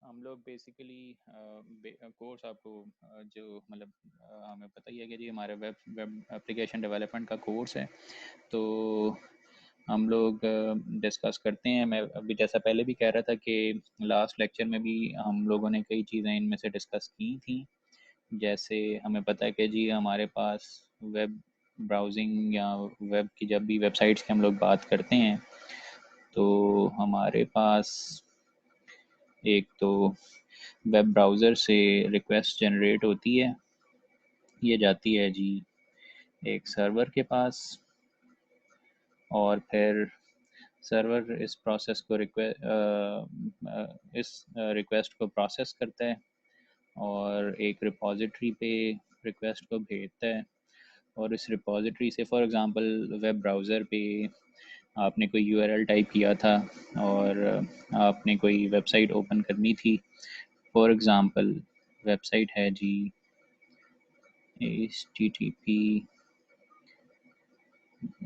हम लोग basically course आपको जो मतलब हमें पता ही है कि जी हमारे वेब वेब एप्लीकेशन डेवलपमेंट का कोर्स है। तो हम लोग डिस्कस करते हैं। मैं अभी जैसा पहले भी कह रहा था कि लास्ट लेक्चर में भी हम लोगों ने कई चीज़ें इनमें से डिस्कस की थी। जैसे हमें पता है कि जी हमारे पास वेब ब्राउज़िंग या वेब की जब भी वेबसाइट्स की हम लोग बात करते हैं तो हमारे पास एक तो वेब ब्राउज़र से रिक्वेस्ट जनरेट होती है। ये जाती है जी एक सर्वर के पास और फिर सर्वर इस प्रोसेस को रिक्वेस्ट को प्रोसेस करता है और एक रिपॉजिटरी पे रिक्वेस्ट को भेजता है। और इस रिपॉजिटरी से फॉर एग्ज़ाम्पल वेब ब्राउज़र पे आपने कोई यूआरएल टाइप किया था और आपने कोई वेबसाइट ओपन करनी थी। फॉर एग्ज़ाम्पल वेबसाइट है जी http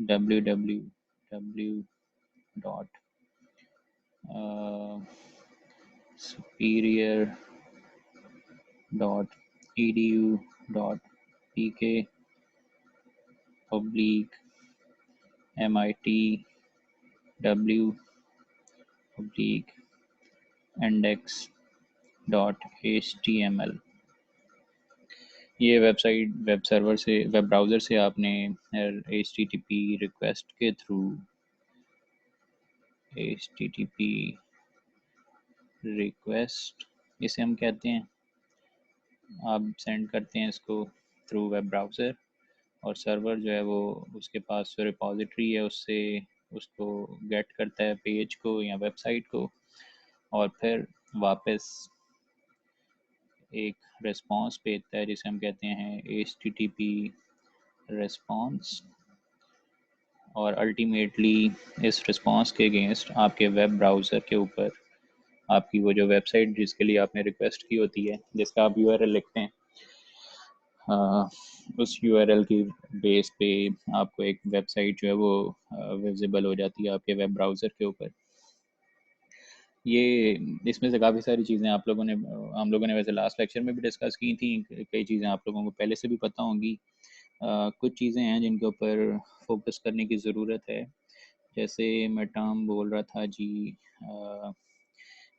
www dot superior dot edu dot pk oblique mit w oblique index dot html। ये वेबसाइट वेब सर्वर से वेब ब्राउज़र से आपने http रिक्वेस्ट के थ्रू http रिक्वेस्ट इसे हम कहते हैं, आप सेंड करते हैं इसको थ्रू वेब ब्राउज़र और सर्वर जो है वो उसके पास जो रिपॉजिटरी है उससे उसको गेट करता है पेज को या वेबसाइट को और फिर वापस एक रिस्पांस भेजता है जिसे हम कहते हैं http रिस्पांस। और अल्टीमेटली इस रिस्पांस के अगेंस्ट आपके वेब ब्राउज़र के ऊपर आपकी वो जो वेबसाइट जिसके लिए आपने रिक्वेस्ट की होती है, जिसका आप यूआरएल लिखते हैं, उस यूआरएल की बेस पे आपको एक वेबसाइट जो है वो विजिबल हो जाती है आपके वेब ब्राउज़र के ऊपर। ये इसमें से काफ़ी सारी चीज़ें आप लोगों ने हम लोगों ने वैसे लास्ट लेक्चर में भी डिस्कस की थी। कई चीज़ें आप लोगों को पहले से भी पता होंगी। कुछ चीज़ें हैं जिनके ऊपर फोकस करने की ज़रूरत है। जैसे मैं टर्म बोल रहा था जी,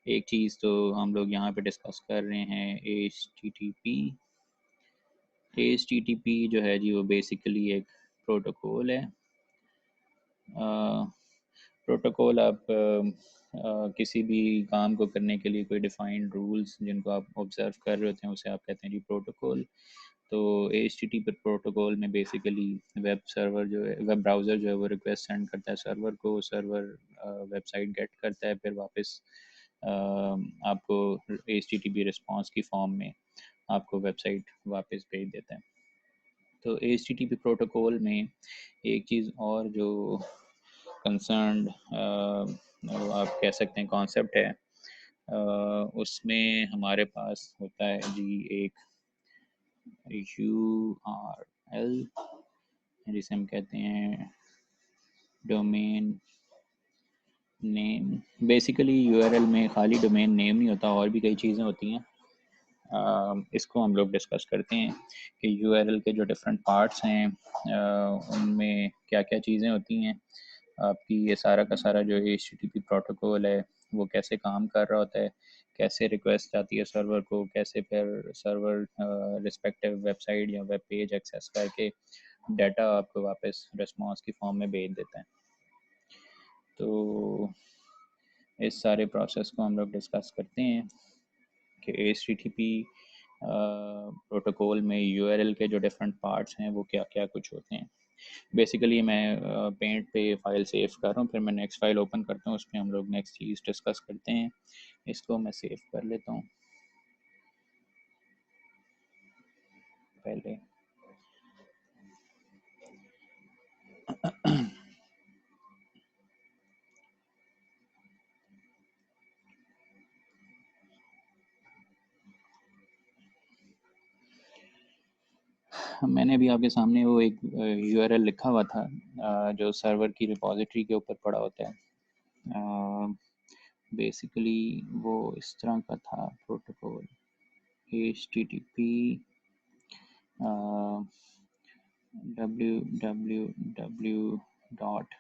एक चीज़ तो हम लोग यहाँ पे डिस्कस कर रहे हैं HTTP। HTTP जो है जी वो बेसिकली एक प्रोटोकॉल है। प्रोटोकॉल आप किसी भी काम को करने के लिए कोई डिफाइंड रूल्स जिनको आप ऑब्जर्व कर रहे होते हैं उसे आप कहते हैं जी प्रोटोकॉल। तो HTTP प्रोटोकॉल में बेसिकली वेब सर्वर जो है वेब ब्राउज़र जो है वो रिक्वेस्ट सेंड करता है सर्वर को, सर्वर वेबसाइट गेट करता है, फिर वापस आपको HTTP रिस्पांस की फॉर्म में आपको वेबसाइट वापस भेज देता है। तो HTTP प्रोटोकॉल में एक चीज़ और जो कंसर्न्ड आप कह सकते हैं कॉन्सेप्ट है, उसमें हमारे पास होता है जी एक URL जिसे हम कहते हैं डोमेन नेम। बेसिकली यूआरएल में खाली डोमेन नेम नहीं होता, और भी कई चीज़ें होती हैं। इसको हम लोग डिस्कस करते हैं कि यूआरएल के जो डिफरेंट पार्ट्स हैं उनमें क्या क्या चीज़ें होती हैं। आपकी ये सारा का सारा जो HTTP प्रोटोकॉल है वो कैसे काम कर रहा होता है, कैसे रिक्वेस्ट आती है सर्वर को, कैसे फिर सर्वर रिस्पेक्टिव वेबसाइट या वेब पेज एक्सेस करके डाटा आपको वापस रिस्पांस की फॉर्म में भेज देता है। तो इस सारे प्रोसेस को हम लोग डिस्कस करते हैं कि HTTP प्रोटोकॉल में यूआरएल के जो डिफरेंट पार्ट्स हैं वो क्या क्या कुछ होते हैं। बेसिकली मैं पेंट पे फाइल सेव कर रहा हूँ, फिर मैं नेक्स्ट फाइल ओपन करता हूँ, उसमें हम लोग नेक्स्ट चीज़ डिस्कस करते हैं। इसको मैं सेव कर लेता हूँ पहले। मैंने अभी आपके सामने वो एक यूआरएल लिखा हुआ था जो सर्वर की रिपॉजिटरी के ऊपर पड़ा होता है। बेसिकली वो इस तरह का था protocol, HTTP www dot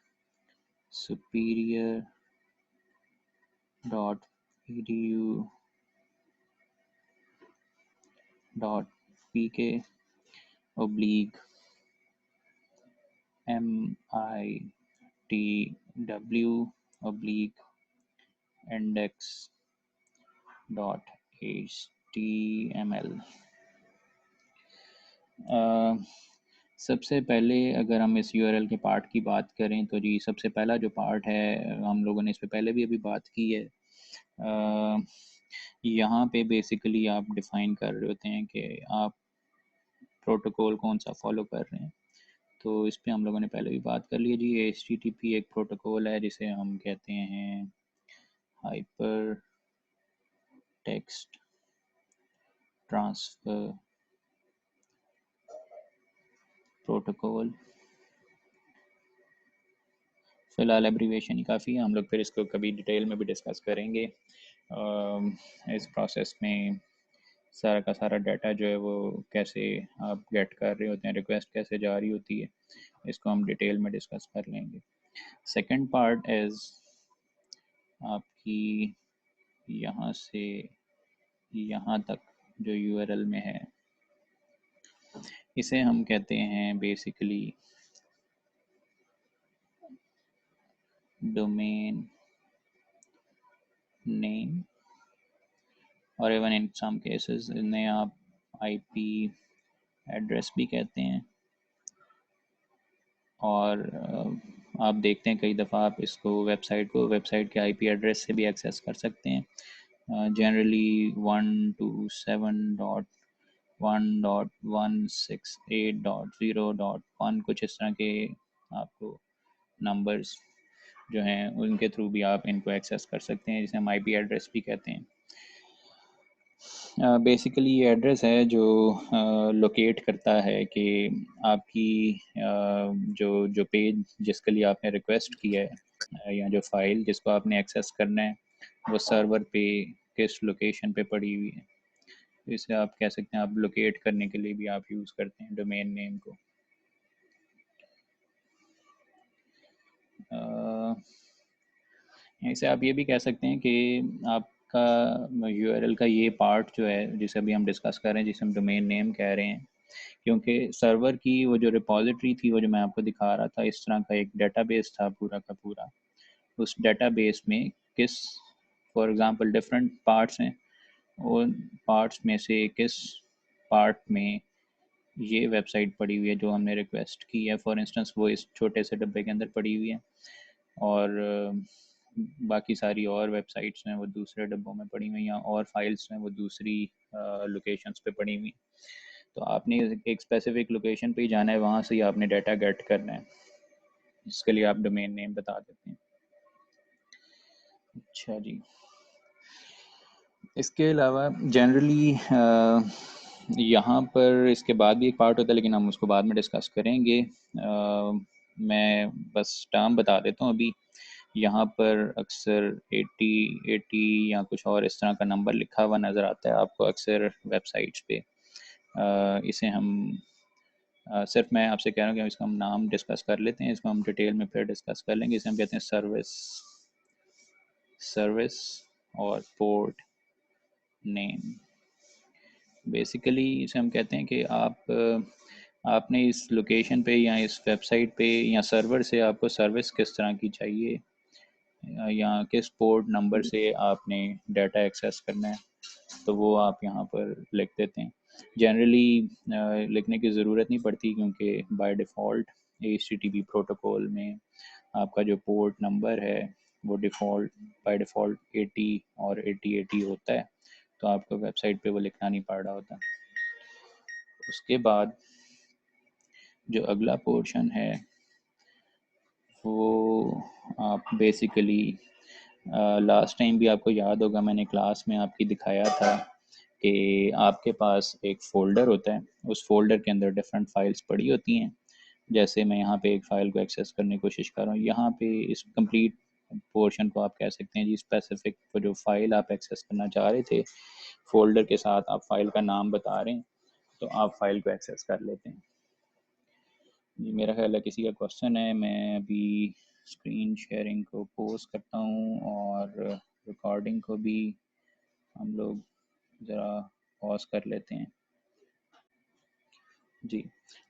superior dot edu dot pk oblique mitw oblique index dot html। सबसे पहले अगर हम इस यूआरएल के पार्ट की बात करें तो जी सबसे पहला जो पार्ट है, हम लोगों ने इस पे पहले भी अभी बात की है। यहाँ पे बेसिकली आप डिफ़ाइन कर रहे होते हैं कि आप प्रोटोकॉल कौन सा फॉलो कर रहे हैं। तो इस पे हम लोगों ने पहले भी बात कर ली है जी। HTTP एक प्रोटोकॉल है जिसे हम कहते हैं हाइपर टेक्स्ट ट्रांसफ़र प्रोटोकॉल। फ़िलहाल एब्रीवेशन ही काफ़ी है, हम लोग फिर इसको कभी डिटेल में भी डिस्कस करेंगे। इस प्रोसेस में सारा का सारा डाटा जो है वो कैसे आप गेट कर रहे होते हैं, रिक्वेस्ट कैसे जा रही होती है, इसको हम डिटेल में डिस्कस कर लेंगे। सेकंड पार्ट इज़ आपकी यहाँ से यहाँ तक जो यूआरएल में है, इसे हम कहते हैं बेसिकली डोमेन नेम, और इवन इन सम केसेस इन्हें आप आईपी एड्रेस भी कहते हैं। और आप देखते हैं कई दफ़ा आप इसको वेबसाइट के आईपी एड्रेस से भी एक्सेस कर सकते हैं। जनरली 127.1.168.0.1 कुछ इस तरह के आपको नंबर्स जो हैं उनके थ्रू भी आप इनको एक्सेस कर सकते हैं, जिसे हम आईपी एड्रेस भी कहते हैं। बेसिकली ये एड्रेस है जो लोकेट करता है कि आपकी जो जो पेज जिसके लिए आपने रिक्वेस्ट किया है या जो फाइल जिसको आपने एक्सेस करना है वो सर्वर पे किस लोकेशन पे पड़ी हुई है। इसे आप कह सकते हैं, आप लोकेट करने के लिए भी आप यूज़ करते हैं डोमेन नेम को। इसे आप ये भी कह सकते हैं कि आपका यूआरएल का ये पार्ट जो है जिसे अभी हम डिस्कस कर रहे हैं, जिसे हम डोमेन नेम कह रहे हैं, क्योंकि सर्वर की वो जो रिपॉजिटरी थी वो जो मैं आपको दिखा रहा था, इस तरह का एक डेटाबेस था पूरा का पूरा। उस डेटाबेस में किस फॉर एग्जांपल डिफरेंट पार्ट्स हैं, उन पार्ट्स में से किस पार्ट में ये वेबसाइट पड़ी हुई है जो हमने रिक्वेस्ट की है, फॉर इंस्टेंस वो इस छोटे से डब्बे के अंदर पड़ी हुई है, और बाकी सारी और वेबसाइट्स हैं वो दूसरे डब्बों में पड़ी हुई हैं, और फाइल्स हैं वो दूसरी लोकेशंस पे पड़ी हुई। तो आपने एक स्पेसिफिक लोकेशन पे ही जाना है, वहाँ से ही आपने डाटा गेट करना है, जिसके लिए आप डोमेन नेम बता देते हैं। अच्छा जी, इसके अलावा जनरली यहाँ पर इसके बाद भी एक पार्ट होता है, लेकिन हम उसको बाद में डिस्कस करेंगे। मैं बस टर्म बता देता हूँ अभी। यहाँ पर अक्सर 80 या कुछ और इस तरह का नंबर लिखा हुआ नज़र आता है आपको अक्सर वेबसाइट्स पे। इसे हम सिर्फ मैं आपसे कह रहा हूँ कि इसका हम नाम डिस्कस कर लेते हैं, इसको हम डिटेल में फिर डिस्कस कर लेंगे। इसे हम कहते हैं सर्विस और पोर्ट नेम। बेसिकली इसे हम कहते हैं कि आपने इस लोकेशन पे या इस वेबसाइट पे या सर्वर से आपको सर्विस किस तरह की चाहिए, या किस पोर्ट नंबर से आपने डाटा एक्सेस करना है, तो वो आप यहाँ पर लिख देते हैं। जनरली लिखने की ज़रूरत नहीं पड़ती, क्योंकि बाय डिफ़ॉल्ट HTTP प्रोटोकॉल में आपका जो पोर्ट नंबर है वो बाय डिफ़ॉल्ट 80 और 8080 होता है, तो आपको वेबसाइट पे वो लिखना नहीं पड़ रहा होता। उसके बाद जो अगला पोर्शन है वो आप बेसिकली लास्ट टाइम भी आपको याद होगा मैंने क्लास में आपकी दिखाया था कि आपके पास एक फ़ोल्डर होता है, उस फोल्डर के अंदर डिफरेंट फाइल्स पड़ी होती हैं। जैसे मैं यहाँ पे एक फ़ाइल को एक्सेस करने की कोशिश कर रहा हूँ, यहाँ पे इस कंप्लीट पोर्शन को आप कह सकते हैं जी, स्पेसिफिक जो फाइल आप एक्सेस करना चाह रहे थे, फोल्डर के साथ आप फाइल का नाम बता रहे हैं, तो आप फाइल को एक्सेस कर लेते हैं जी। मेरा ख्याल है किसी का क्वेश्चन है। मैं अभी स्क्रीन शेयरिंग को पोस्ट करता हूँ और रिकॉर्डिंग को भी हम लोग ज़रा पॉज कर लेते हैं जी।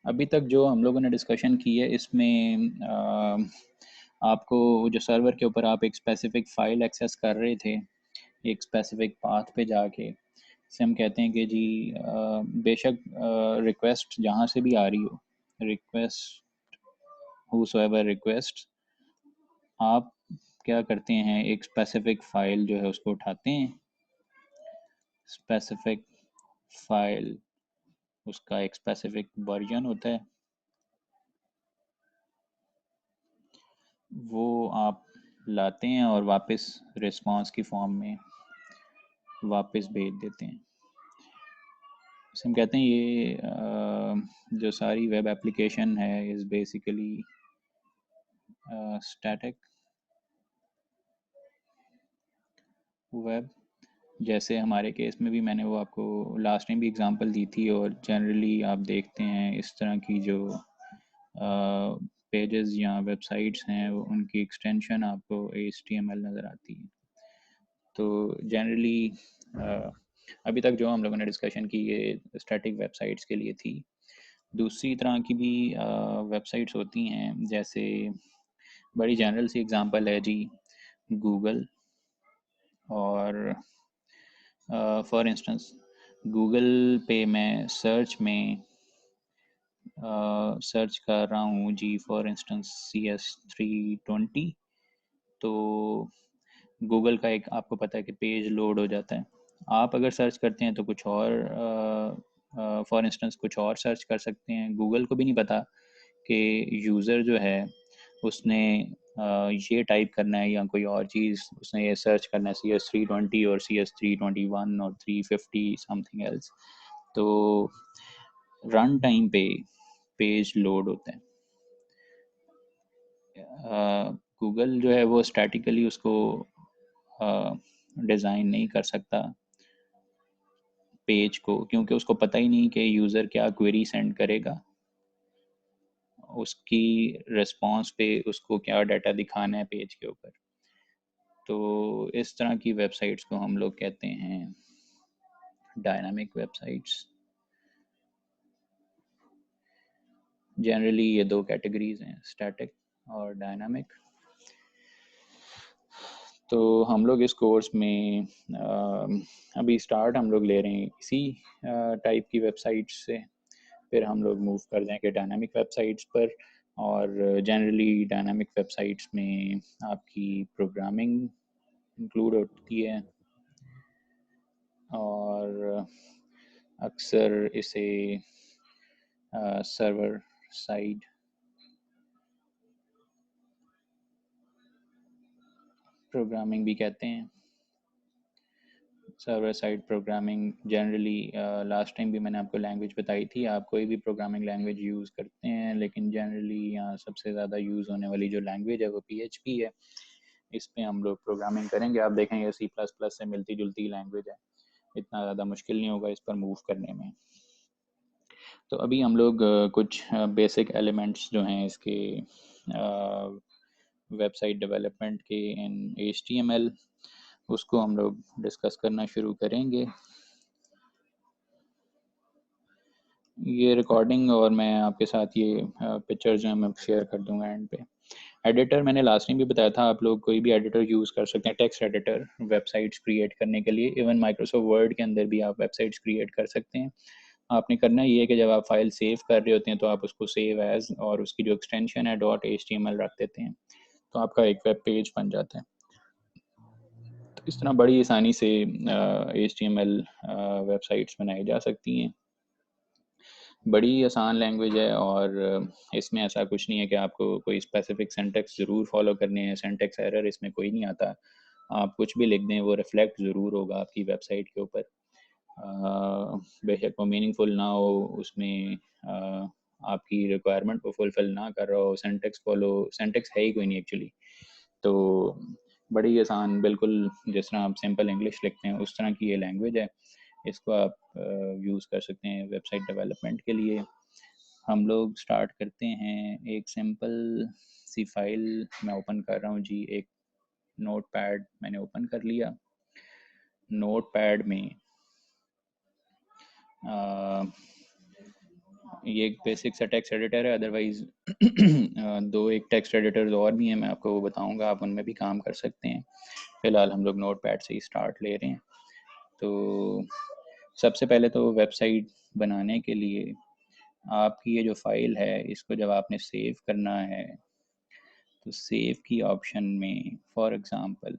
अभी तक जो हम लोगों ने डिस्कशन की है इसमें आपको जो सर्वर के ऊपर आप एक स्पेसिफिक फ़ाइल एक्सेस कर रहे थे एक स्पेसिफिक पाथ पे जाके, से हम कहते हैं कि जी बेशक रिक्वेस्ट जहाँ से भी आ रही हो, रिक्वेस्ट whosoever रिक्वेस्ट, आप क्या करते हैं एक स्पेसिफिक फ़ाइल जो है उसको उठाते हैं, स्पेसिफिक फ़ाइल उसका एक स्पेसिफिक वर्जन होता है, वो आप लाते हैं और वापस रिस्पांस की फॉर्म में वापस भेज देते हैं। हम कहते हैं ये जो सारी वेब एप्लीकेशन है इज़ बेसिकली स्टैटिक वेब। जैसे हमारे केस में भी मैंने वो आपको लास्ट टाइम भी एग्जांपल दी थी, और जनरली आप देखते हैं इस तरह की जो पेजेस या वेबसाइट्स हैं उनकी एक्सटेंशन आपको HTML नज़र आती है। तो जनरली अभी तक जो हम लोगों ने डिस्कशन की ये स्टैटिक वेबसाइट्स के लिए थी। दूसरी तरह की भी वेबसाइट्स होती हैं, जैसे बड़ी जनरल सी एग्जांपल है जी गूगल। और फॉर इंस्टेंस गूगल पे मैं सर्च में सर्च कर रहा हूँ जी, फॉर इंस्टेंस CS320, तो गूगल का एक आपको पता है कि पेज लोड हो जाता है। आप अगर सर्च करते हैं तो कुछ और फॉर इंस्टेंस कुछ और सर्च कर सकते हैं। गूगल को भी नहीं पता कि यूज़र जो है उसने ये टाइप करना है या कोई और चीज़ उसने ये सर्च करना है, CS320 और CS321 और 350 समथिंग एल्स। तो रन टाइम पे पेज लोड होते हैं। गूगल जो है वो स्टैटिकली उसको डिज़ाइन नहीं कर सकता पेज को, क्योंकि उसको पता ही नहीं कि यूज़र क्या क्वेरी सेंड करेगा, उसकी रिस्पांस पे उसको क्या डाटा दिखाना है पेज के ऊपर। तो इस तरह की वेबसाइट्स को हम लोग कहते हैं डायनामिक वेबसाइट्स। जनरली ये दो कैटेगरीज हैं, स्टैटिक और डायनामिक। तो हम लोग इस कोर्स में अभी स्टार्ट हम लोग ले रहे हैं इसी टाइप की वेबसाइट्स से, फिर हम लोग मूव कर जाएंगे डायनामिक वेबसाइट्स पर। और जनरली डायनामिक वेबसाइट्स में आपकी प्रोग्रामिंग इंक्लूड होती है, और अक्सर इसे सर्वर साइड प्रोग्रामिंग भी कहते हैं। Server side programming generally last time भी मैंने आपको लैंग्वेज बताई थी, आप कोई भी प्रोग्रामिंग लैंग्वेज यूज़ करते हैं, लेकिन जनरली यहाँ सबसे ज़्यादा यूज़ होने वाली जो लैंग्वेज है वो PHP है। इस पे हम लोग प्रोग्रामिंग करेंगे। आप देखेंगे C++ से मिलती जुलती लैंग्वेज है, इतना ज़्यादा मुश्किल नहीं होगा इस पर मूव करने में। तो अभी हम लोग कुछ बेसिक एलिमेंट्स जो हैं इसके वेबसाइट डेवलपमेंट के इन HTML, उसको हम लोग डिस्कस करना शुरू करेंगे। ये रिकॉर्डिंग और मैं आपके साथ ये पिक्चर जो है मैं शेयर कर दूंगा एंड पे। एडिटर मैंने लास्ट टाइम भी बताया था, आप लोग कोई भी एडिटर यूज़ कर सकते हैं, टेक्स्ट एडिटर वेबसाइट्स क्रिएट करने के लिए। इवन माइक्रोसॉफ्ट वर्ड के अंदर भी आप वेबसाइट्स क्रिएट कर सकते हैं। आपने करना ये है कि जब आप फाइल सेव कर रहे होते हैं तो आप उसको सेव एज और उसकी जो एक्सटेंशन है .html रख देते हैं, तो आपका एक वेब पेज बन जाता है। तो इस तरह बड़ी आसानी से HTML वेबसाइट्स बनाई जा सकती हैं। बड़ी आसान लैंग्वेज है, और इसमें ऐसा कुछ नहीं है कि आपको कोई स्पेसिफिक सिंटेक्स ज़रूर फॉलो करने हैं। सिंटेक्स एरर इसमें कोई नहीं आता। आप कुछ भी लिख दें वो रिफ्लेक्ट ज़रूर होगा आपकी वेबसाइट के ऊपर। बेशक वो मीनिंगफुल ना हो, उसमें आपकी रिक्वायरमेंट को फुलफिल ना कर रहा हो, सिंटेक्स फॉलो, सिंटेक्स है ही कोई नहीं एक्चुअली। तो बड़ी आसान, बिल्कुल जिस तरह आप सिंपल इंग्लिश लिखते हैं उस तरह की ये लैंग्वेज है। इसको आप यूज़ कर सकते हैं वेबसाइट डेवलपमेंट के लिए। हम लोग स्टार्ट करते हैं, एक सिंपल सी फाइल मैं ओपन कर रहा हूँ जी। एक नोट पैड मैंने ओपन कर लिया। नोट पैड में ये एक बेसिक सा टेक्स्ट एडिटर है, अदरवाइज दो एक टेक्स्ट एडिटर्स और भी हैं, मैं आपको वो बताऊंगा, आप उनमें भी काम कर सकते हैं। फ़िलहाल हम लोग नोट पैड से ही स्टार्ट ले रहे हैं। तो सबसे पहले तो वेबसाइट बनाने के लिए आपकी ये जो फाइल है इसको जब आपने सेव करना है तो सेव की ऑप्शन में, फॉर एग्ज़ाम्पल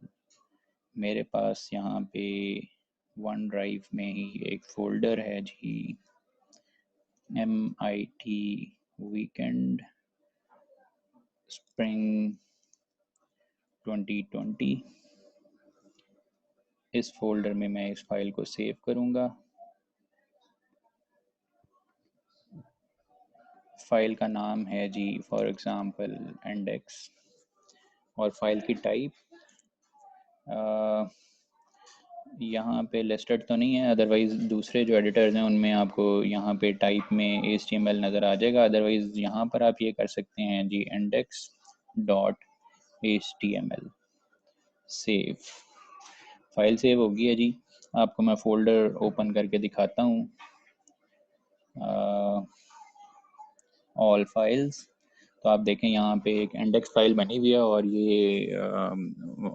मेरे पास यहाँ पे वन ड्राइव में ही एक फ़ोल्डर है जी, MIT वीकेंड स्प्रिंग 2020। इस फोल्डर में मैं इस फाइल को सेव करूँगा। फाइल का नाम है जी फॉर एग्ज़ाम्पल इंडेक्स, और फाइल की टाइप यहाँ पे लिस्टेड तो नहीं है, अदरवाइज़ दूसरे जो एडिटर्स हैं उनमें आपको यहाँ पे टाइप में HTML नज़र आ जाएगा। अदरवाइज़ यहाँ पर आप ये कर सकते हैं जी, index.html। सेव, फाइल सेव होगी है जी। आपको मैं फ़ोल्डर ओपन करके दिखाता हूँ, ऑल फाइल्स। तो आप देखें यहाँ पे एक इंडेक्स फाइल बनी हुई है और ये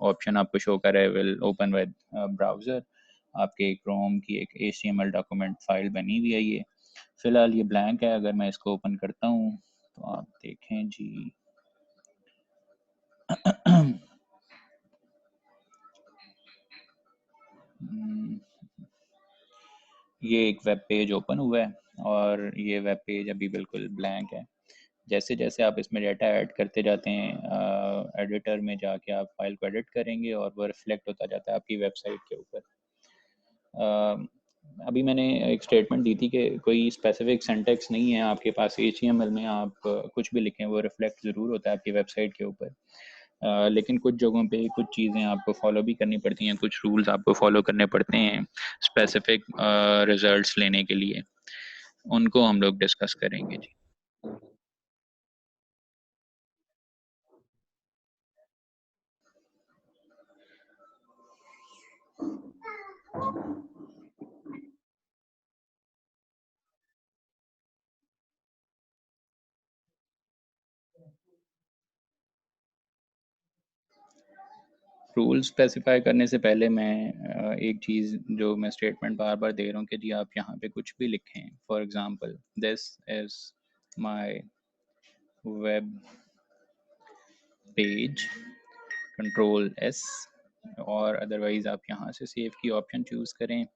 ऑप्शन आपको शो कर रहा है विल ओपन विद ब्राउज़र। आपके क्रोम की एक HTML डॉक्यूमेंट फाइल बनी हुई है ये। फ़िलहाल ये ब्लैंक है, अगर मैं इसको ओपन करता हूँ तो आप देखें जी ये एक वेब पेज ओपन हुआ है और ये वेब पेज अभी बिल्कुल ब्लैंक है। जैसे जैसे आप इसमें डाटा ऐड करते जाते हैं, एडिटर में जाके आप फाइल को एडिट करेंगे और वो रिफ्लेक्ट होता जाता है आपकी वेबसाइट के ऊपर। अभी मैंने एक स्टेटमेंट दी थी कि कोई स्पेसिफिक सिंटैक्स नहीं है आपके पास HTML में, आप कुछ भी लिखें वो रिफ्लेक्ट ज़रूर होता है आपकी वेबसाइट के ऊपर। लेकिन कुछ जगहों पे कुछ चीज़ें आपको फॉलो भी करनी पड़ती हैं, कुछ रूल्स आपको फॉलो करने पड़ते हैं स्पेसिफिक रिजल्ट्स लेने के लिए। उनको हम लोग डिस्कस करेंगे जी। रूल स्पेसिफाई करने से पहले मैं एक चीज़ जो मैं स्टेटमेंट बार बार दे रहा हूँ कि जी आप यहाँ पे कुछ भी लिखें, for example this is my web page, control S, और अदरवाइज़ आप यहाँ से सेव की ऑप्शन चूज़ करें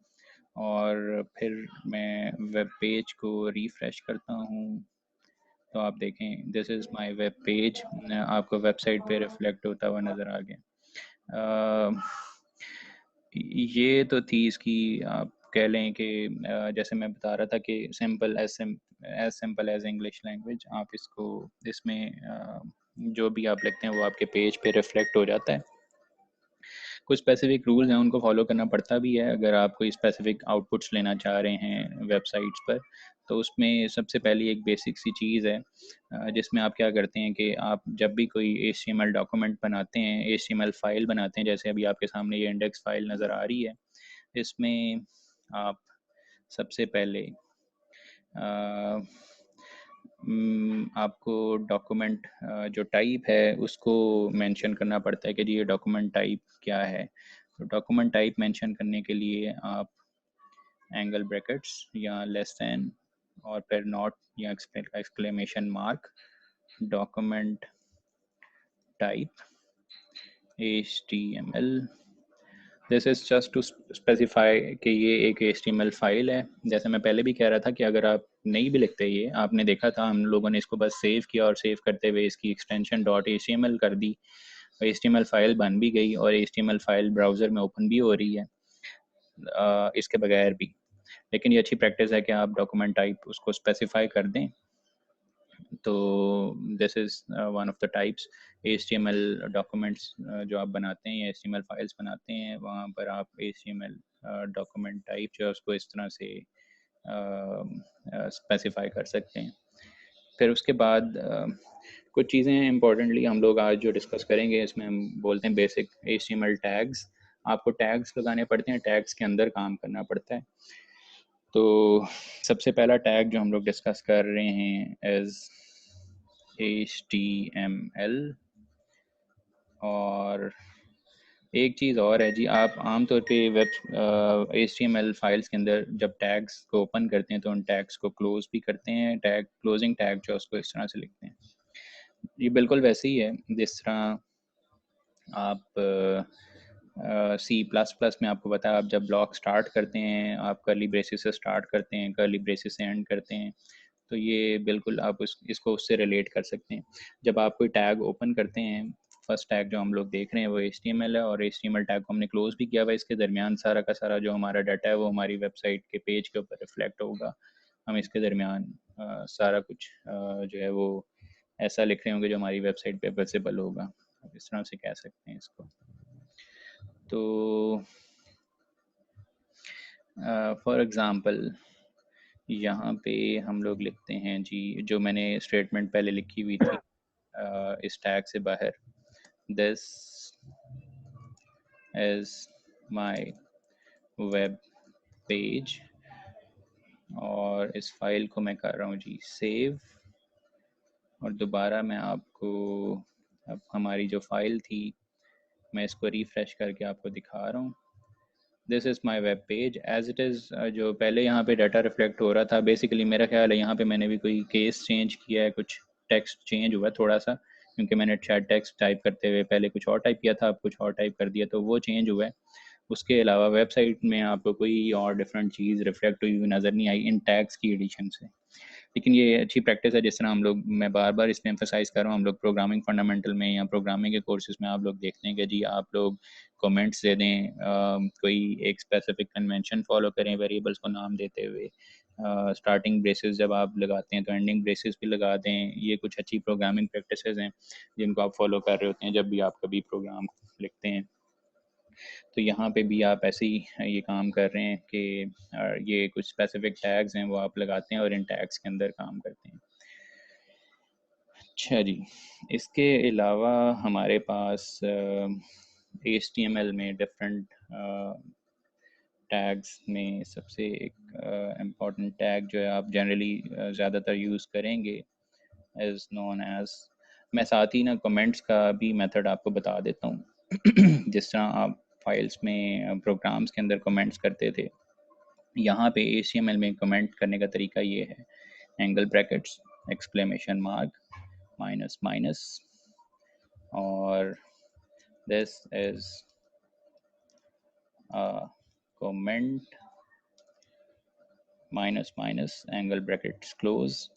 और फिर मैं वेब पेज को रिफ़्रेश करता हूँ तो आप देखें this is my web page, आपको वेबसाइट पे रिफ्लेक्ट होता हुआ नज़र आ गया। ये तो थी इसकी, आप कह लें कि जैसे मैं बता रहा था कि सिंपल एज इंग्लिश लैंग्वेज, आप इसको इसमें जो भी आप लिखते हैं वो आपके पेज पे रिफ्लेक्ट हो जाता है। कुछ स्पेसिफिक रूल्स हैं उनको फॉलो करना पड़ता भी है अगर आप कोई स्पेसिफिक आउटपुट्स लेना चाह रहे हैं वेबसाइट्स पर। तो उसमें सबसे पहली एक बेसिक सी चीज़ है जिसमें आप क्या करते हैं कि आप जब भी कोई HTML डॉक्यूमेंट बनाते हैं, HTML फाइल बनाते हैं, जैसे अभी आपके सामने ये इंडेक्स फाइल नज़र आ रही है, इसमें आप सबसे पहले आपको डॉक्यूमेंट जो टाइप है उसको मेंशन करना पड़ता है कि जी ये डॉक्यूमेंट टाइप क्या है। तो डॉक्यूमेंट टाइप मेंशन करने के लिए आप एंगल ब्रैकेट्स या लेस दैन और फिर नॉट या exclamation mark, document type HTML, this is just to specify कि ये एक HTML फाइल है। जैसे मैं पहले भी कह रहा था कि अगर आप नहीं भी लिखते, ये आपने देखा था हम लोगों ने इसको बस सेव किया और सेव करते हुए इसकी एक्सटेंशन .html कर दी, HTML फाइल बन भी गई और HTML फाइल ब्राउज़र में ओपन भी हो रही है इसके बगैर भी। लेकिन ये अच्छी प्रैक्टिस है कि आप डॉक्यूमेंट टाइप उसको स्पेसिफाई कर दें। तो this is one of the types HTML documents जो आप बनाते हैं या HTML फाइल्स बनाते हैं, वहाँ पर आप HTML डॉक्यूमेंट टाइप जो है उसको इस तरह से स्पेसिफाई कर सकते हैं। फिर उसके बाद कुछ चीज़ें इम्पोर्टेंटली हम लोग आज जो डिस्कस करेंगे, इसमें हम बोलते हैं बेसिक HTML टैग्स। आपको टैग्स लगाने पड़ते हैं, टैग्स के अंदर काम करना पड़ता है। तो सबसे पहला टैग जो हम लोग डिस्कस कर रहे हैं इज़ HTML। और एक चीज़ और है जी, आप आमतौर पे वेब HTML फाइल्स के अंदर जब टैग्स को ओपन करते हैं तो उन टैग्स को क्लोज भी करते हैं। टैग क्लोजिंग टैग जो उसको इस तरह से लिखते हैं। ये बिल्कुल वैसे ही है जिस तरह आप C++ में आपको पता है, आप जब ब्लॉक स्टार्ट करते हैं आप कर्ली ब्रेसेस से स्टार्ट करते हैं, कर्ली ब्रेसेस से एंड करते हैं। तो ये बिल्कुल आप इसको उससे रिलेट कर सकते हैं। जब आप कोई टैग ओपन करते हैं, फर्स्ट टैग जो हम लोग देख रहे हैं वो HTML है, और HTML टैग को हमने क्लोज भी किया हुआ है। इसके दरमियान सारा का सारा जो हमारा डाटा है वो हमारी वेबसाइट के पेज के ऊपर रिफ्लेक्ट होगा। हम इसके दरमियान सारा कुछ जो है वो ऐसा लिख रहे होंगे जो हमारी वेबसाइट पे विजिबल होगा। आप इस तरह से कह सकते हैं इसको। तो फॉर एग्ज़ाम्पल यहाँ पे हम लोग लिखते हैं जी, जो मैंने स्टेटमेंट पहले लिखी हुई थी इस टैग से बाहर, this is my web page, और इस फाइल को मैं कर रहा हूँ जी सेव। और दोबारा मैं आपको अब हमारी जो फाइल थी मैं इसको रिफ़्रेश करके आपको दिखा रहा हूँ। This is my web page as it is. जो पहले यहाँ पे डाटा रिफ्लेक्ट हो रहा था, बेसिकली मेरा ख्याल है यहाँ पे मैंने भी कोई केस चेंज किया है, कुछ टेक्स्ट चेंज हुआ थोड़ा सा, क्योंकि मैंने शायद टेक्स्ट टाइप करते हुए पहले कुछ और टाइप किया था, अब कुछ और टाइप कर दिया, तो वो चेंज हुआ है। उसके अलावा वेबसाइट में आपको कोई और डिफरेंट चीज़ रिफ्लेक्ट हुई हुई नज़र नहीं आई इन टैग्स की एडिशन से। लेकिन ये अच्छी प्रैक्टिस है, जिस तरह हम लोग, मैं बार बार इस पर एम्फोसाइज़ कर रहा हूँ, हम लोग प्रोग्रामिंग फंडामेंटल में या प्रोग्रामिंग के कोर्सेज में आप लोग देखते हैं कि जी आप लोग कमेंट्स दे दें, कोई एक स्पेसिफिक कन्वेंशन फॉलो करें वेरिएबल्स को नाम देते हुए, स्टार्टिंग ब्रेसेस जब आप लगाते हैं तो एंडिंग ब्रेसेस भी लगा दें। ये कुछ अच्छी प्रोग्रामिंग प्रैक्टिसेस हैं जिनको आप फॉलो कर रहे होते हैं जब भी आप कभी प्रोग्राम लिखते हैं। तो यहाँ पे भी आप ऐसे ही ये काम कर रहे हैं कि ये कुछ स्पेसिफिक टैग्स हैं वो आप लगाते हैं और इन टैग्स के अंदर काम करते हैं। अच्छा जी, इसके अलावा हमारे पास HTML में डिफरेंट टैग्स में सबसे एक इम्पॉर्टेंट टैग जो है आप जनरली ज़्यादातर यूज़ करेंगे इज़ नोन एज, मैं साथ ही ना कमेंट्स का भी मेथड आपको बता देता हूँ। जिस तरह आप फाइल्स में प्रोग्राम्स के अंदर कमेंट्स करते थे, यहाँ पे HTML में कमेंट करने का तरीका ये है, angle brackets, exclamation mark, minus minus, और this is comment, minus minus, angle brackets close.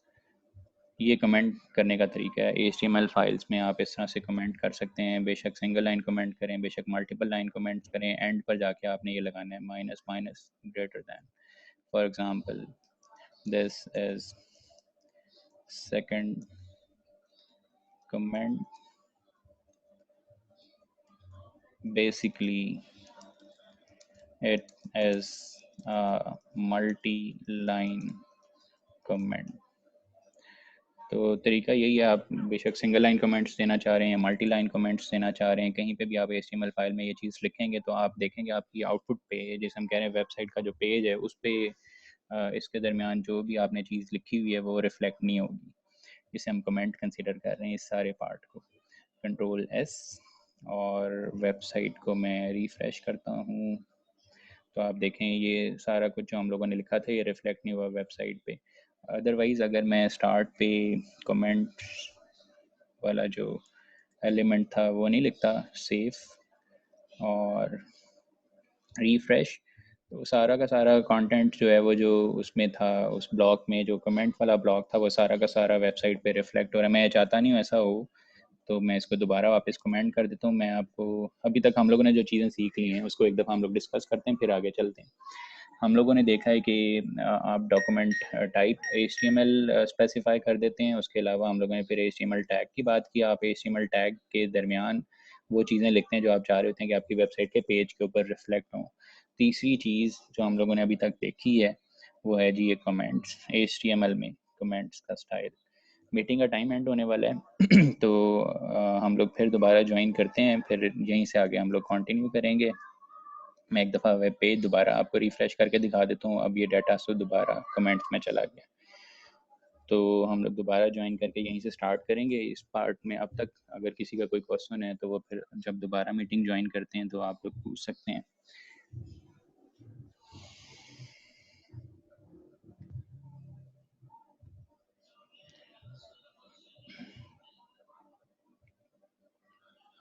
ये कमेंट करने का तरीका है। HTML फाइल्स में आप इस तरह से कमेंट कर सकते हैं, बेशक सिंगल लाइन कमेंट करें, बेशक मल्टीपल लाइन कमेंट करें, एंड पर जाके आपने ये लगाना है minus minus greater than. For example, this is second comment, basically it is a multi-line comment। तो तरीका यही है, आप बेशक सिंगल लाइन कमेंट्स देना चाह रहे हैं, मल्टी लाइन कमेंट्स देना चाह रहे हैं, कहीं पे भी आप HTML फाइल में ये चीज़ लिखेंगे तो आप देखेंगे आपकी आउटपुट पे, जैसे हम कह रहे हैं वेबसाइट का जो पेज है उस पे इसके दरमियान जो भी आपने चीज़ लिखी हुई है वो रिफ्लेक्ट नहीं होगी। इसे हम कमेंट कंसिडर कर रहे हैं इस सारे पार्ट को। कंट्रोल S, और वेबसाइट को मैं रिफ़्रेश करता हूँ तो आप देखें ये सारा कुछ जो हम लोगों ने लिखा था ये रिफ्लेक्ट नहीं हुआ वेबसाइट पे। अदरवाइज़ अगर मैं स्टार्ट पे कमेंट वाला जो एलिमेंट था वो नहीं लिखता, सेफ और रिफ्रेश, तो सारा का सारा कंटेंट जो है वो जो उसमें था, उस ब्लॉक में जो कमेंट वाला ब्लॉक था वो सारा का सारा वेबसाइट पे रिफ्लेक्ट हो रहा है। मैं चाहता नहीं हूँ ऐसा हो, तो मैं इसको दोबारा वापस कमेंट कर देता हूँ। मैं आपको, अभी तक हम लोगों ने जो चीज़ें सीख ली हैं उसको एक दफ़ा हम लोग डिस्कस करते हैं फिर आगे चलते हैं। हम लोगों ने देखा है कि आप डॉक्यूमेंट टाइप HTML स्पेसिफाई कर देते हैं। उसके अलावा हम लोगों ने फिर HTML टैग की बात की। आप HTML टैग के दरमियान वो चीज़ें लिखते हैं जो आप चाह रहे होते हैं कि आपकी वेबसाइट के पेज के ऊपर रिफ्लेक्ट हों। तीसरी चीज़ जो हम लोगों ने अभी तक देखी है वो है जी ये कमेंट्स। HTML में कमेंट्स का स्टाइल। मीटिंग का टाइम एंड होने वाला है तो हम लोग फिर दोबारा ज्वाइन करते हैं, फिर यहीं से आगे हम लोग कंटिन्यू करेंगे। मैं एक दफ़ा वेब पेज दोबारा आपको रिफ्रेश करके दिखा देता हूँ। अब ये डाटा सो दोबारा कमेंट्स में चला गया, तो हम लोग दोबारा ज्वाइन करके यहीं से स्टार्ट करेंगे इस पार्ट में। अब तक अगर किसी का कोई क्वेश्चन है तो वो फिर जब दोबारा मीटिंग ज्वाइन करते हैं तो आप लोग पूछ सकते हैं।